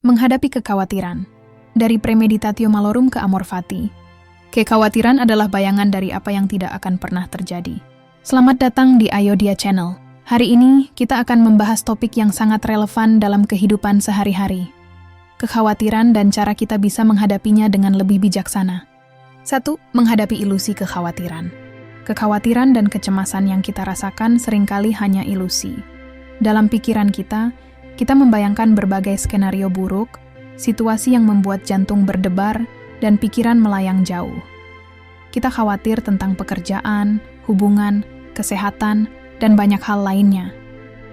Menghadapi kekhawatiran. Dari premeditatio malorum ke amor fati. Kekhawatiran adalah bayangan dari apa yang tidak akan pernah terjadi. Selamat datang di Ayodia Channel. Hari ini kita akan membahas topik yang sangat relevan dalam kehidupan sehari-hari. Kekhawatiran dan cara kita bisa menghadapinya dengan lebih bijaksana. 1. Menghadapi ilusi kekhawatiran. Kekhawatiran dan kecemasan yang kita rasakan seringkali hanya ilusi. Dalam pikiran kita membayangkan berbagai skenario buruk, situasi yang membuat jantung berdebar, dan pikiran melayang jauh. Kita khawatir tentang pekerjaan, hubungan, kesehatan, dan banyak hal lainnya.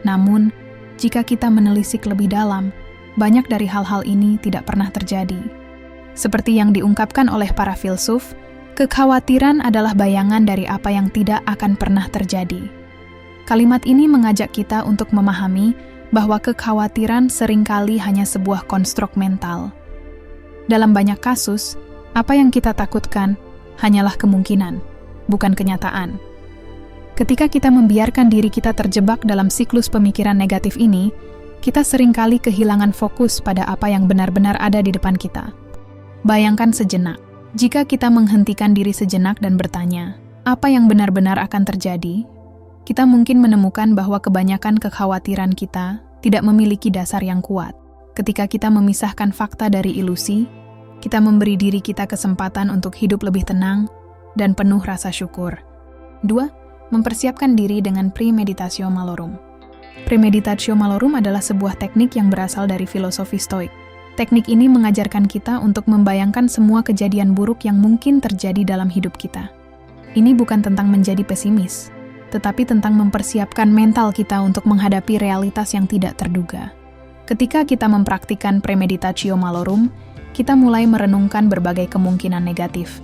Namun, jika kita menelisik lebih dalam, banyak dari hal-hal ini tidak pernah terjadi. Seperti yang diungkapkan oleh para filsuf, kekhawatiran adalah bayangan dari apa yang tidak akan pernah terjadi. Kalimat ini mengajak kita untuk memahami bahwa kekhawatiran seringkali hanya sebuah konstruk mental. Dalam banyak kasus, apa yang kita takutkan hanyalah kemungkinan, bukan kenyataan. Ketika kita membiarkan diri kita terjebak dalam siklus pemikiran negatif ini, kita seringkali kehilangan fokus pada apa yang benar-benar ada di depan kita. Bayangkan sejenak, jika kita menghentikan diri sejenak dan bertanya, apa yang benar-benar akan terjadi? Kita mungkin menemukan bahwa kebanyakan kekhawatiran kita tidak memiliki dasar yang kuat. Ketika kita memisahkan fakta dari ilusi, kita memberi diri kita kesempatan untuk hidup lebih tenang dan penuh rasa syukur. 2. Mempersiapkan diri dengan premeditatio malorum. Premeditatio malorum adalah sebuah teknik yang berasal dari filosofi Stoik. Teknik ini mengajarkan kita untuk membayangkan semua kejadian buruk yang mungkin terjadi dalam hidup kita. Ini bukan tentang menjadi pesimis, tetapi tentang mempersiapkan mental kita untuk menghadapi realitas yang tidak terduga. Ketika kita mempraktikkan premeditatio malorum, kita mulai merenungkan berbagai kemungkinan negatif.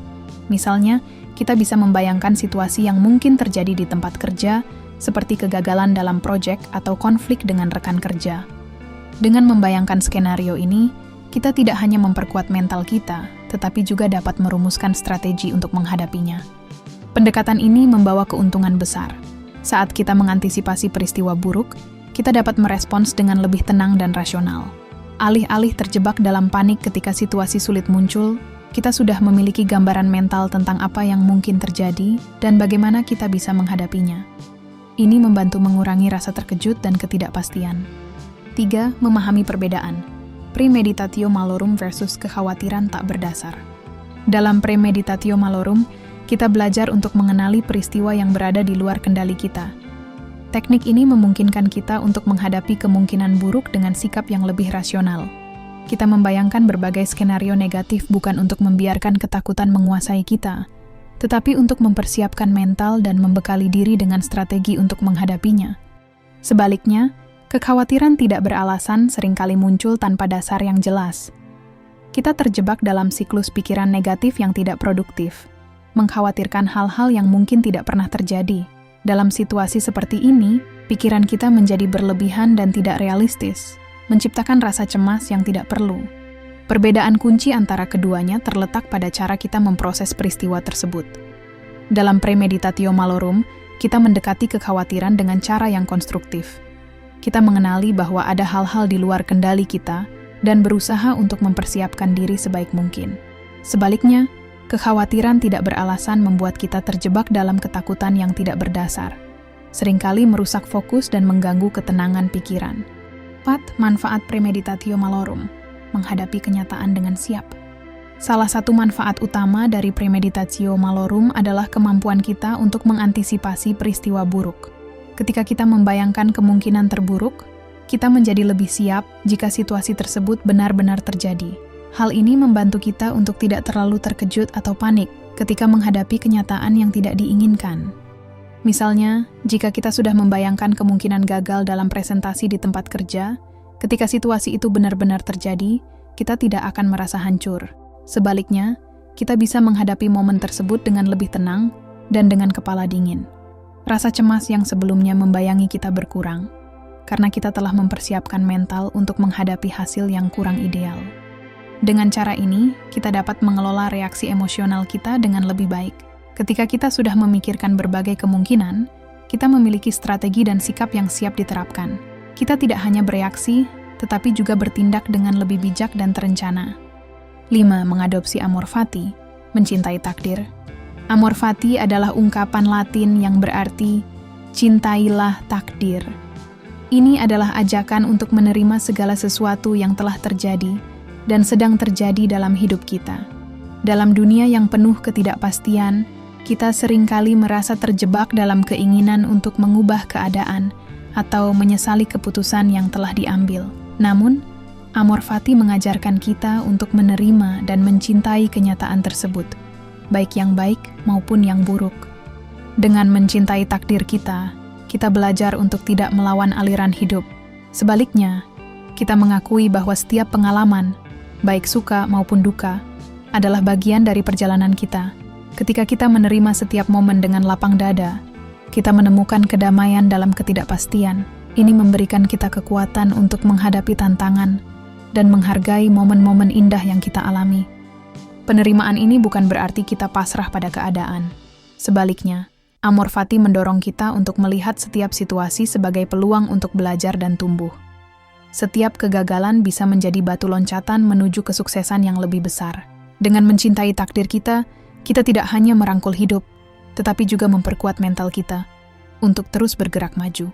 Misalnya, kita bisa membayangkan situasi yang mungkin terjadi di tempat kerja, seperti kegagalan dalam proyek atau konflik dengan rekan kerja. Dengan membayangkan skenario ini, kita tidak hanya memperkuat mental kita, tetapi juga dapat merumuskan strategi untuk menghadapinya. Pendekatan ini membawa keuntungan besar. Saat kita mengantisipasi peristiwa buruk, kita dapat merespons dengan lebih tenang dan rasional. Alih-alih terjebak dalam panik ketika situasi sulit muncul, kita sudah memiliki gambaran mental tentang apa yang mungkin terjadi dan bagaimana kita bisa menghadapinya. Ini membantu mengurangi rasa terkejut dan ketidakpastian. 3. Memahami perbedaan. Premeditatio malorum versus kekhawatiran tak berdasar. Dalam premeditatio malorum, kita belajar untuk mengenali peristiwa yang berada di luar kendali kita. Teknik ini memungkinkan kita untuk menghadapi kemungkinan buruk dengan sikap yang lebih rasional. Kita membayangkan berbagai skenario negatif bukan untuk membiarkan ketakutan menguasai kita, tetapi untuk mempersiapkan mental dan membekali diri dengan strategi untuk menghadapinya. Sebaliknya, kekhawatiran tidak beralasan seringkali muncul tanpa dasar yang jelas. Kita terjebak dalam siklus pikiran negatif yang tidak produktif, mengkhawatirkan hal-hal yang mungkin tidak pernah terjadi. Dalam situasi seperti ini, pikiran kita menjadi berlebihan dan tidak realistis, menciptakan rasa cemas yang tidak perlu. Perbedaan kunci antara keduanya terletak pada cara kita memproses peristiwa tersebut. Dalam premeditatio malorum, kita mendekati kekhawatiran dengan cara yang konstruktif. Kita mengenali bahwa ada hal-hal di luar kendali kita dan berusaha untuk mempersiapkan diri sebaik mungkin. Sebaliknya, kekhawatiran tidak beralasan membuat kita terjebak dalam ketakutan yang tidak berdasar. Seringkali merusak fokus dan mengganggu ketenangan pikiran. 4. Manfaat premeditatio malorum. Menghadapi kenyataan dengan siap. Salah satu manfaat utama dari premeditatio malorum adalah kemampuan kita untuk mengantisipasi peristiwa buruk. Ketika kita membayangkan kemungkinan terburuk, kita menjadi lebih siap jika situasi tersebut benar-benar terjadi. Hal ini membantu kita untuk tidak terlalu terkejut atau panik ketika menghadapi kenyataan yang tidak diinginkan. Misalnya, jika kita sudah membayangkan kemungkinan gagal dalam presentasi di tempat kerja, ketika situasi itu benar-benar terjadi, kita tidak akan merasa hancur. Sebaliknya, kita bisa menghadapi momen tersebut dengan lebih tenang dan dengan kepala dingin. Rasa cemas yang sebelumnya membayangi kita berkurang, karena kita telah mempersiapkan mental untuk menghadapi hasil yang kurang ideal. Dengan cara ini, kita dapat mengelola reaksi emosional kita dengan lebih baik. Ketika kita sudah memikirkan berbagai kemungkinan, kita memiliki strategi dan sikap yang siap diterapkan. Kita tidak hanya bereaksi, tetapi juga bertindak dengan lebih bijak dan terencana. 5. Mengadopsi amor fati, mencintai takdir. Amor fati adalah ungkapan Latin yang berarti cintailah takdir. Ini adalah ajakan untuk menerima segala sesuatu yang telah terjadi dan sedang terjadi dalam hidup kita. Dalam dunia yang penuh ketidakpastian, kita seringkali merasa terjebak dalam keinginan untuk mengubah keadaan atau menyesali keputusan yang telah diambil. Namun, amor fati mengajarkan kita untuk menerima dan mencintai kenyataan tersebut, baik yang baik maupun yang buruk. Dengan mencintai takdir kita belajar untuk tidak melawan aliran hidup. Sebaliknya, kita mengakui bahwa setiap pengalaman, baik suka maupun duka, adalah bagian dari perjalanan kita. Ketika kita menerima setiap momen dengan lapang dada, kita menemukan kedamaian dalam ketidakpastian. Ini memberikan kita kekuatan untuk menghadapi tantangan dan menghargai momen-momen indah yang kita alami. Penerimaan ini bukan berarti kita pasrah pada keadaan. Sebaliknya, amor fati mendorong kita untuk melihat setiap situasi sebagai peluang untuk belajar dan tumbuh. Setiap kegagalan bisa menjadi batu loncatan menuju kesuksesan yang lebih besar. Dengan mencintai takdir kita tidak hanya merangkul hidup, tetapi juga memperkuat mental kita untuk terus bergerak maju.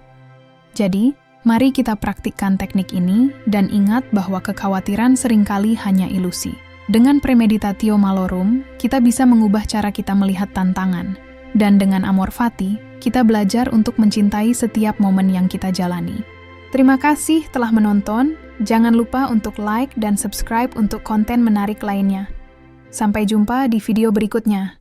Jadi, mari kita praktikkan teknik ini dan ingat bahwa kekhawatiran seringkali hanya ilusi. Dengan premeditatio malorum, kita bisa mengubah cara kita melihat tantangan. Dan dengan amor fati, kita belajar untuk mencintai setiap momen yang kita jalani. Terima kasih telah menonton. Jangan lupa untuk like dan subscribe untuk konten menarik lainnya. Sampai jumpa di video berikutnya.